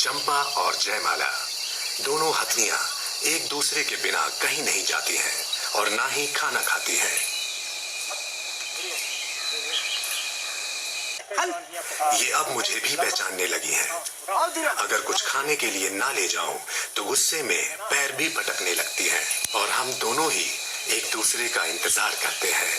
चंपा और जयमाला दोनों हथनियां एक दूसरे के बिना कहीं नहीं जाती हैं और ना ही खाना खाती हैं। ये अब मुझे भी पहचानने लगी हैं। अगर कुछ खाने के लिए ना ले जाऊं तो गुस्से में पैर भी पटकने लगती हैं और हम दोनों ही एक दूसरे का इंतजार करते हैं।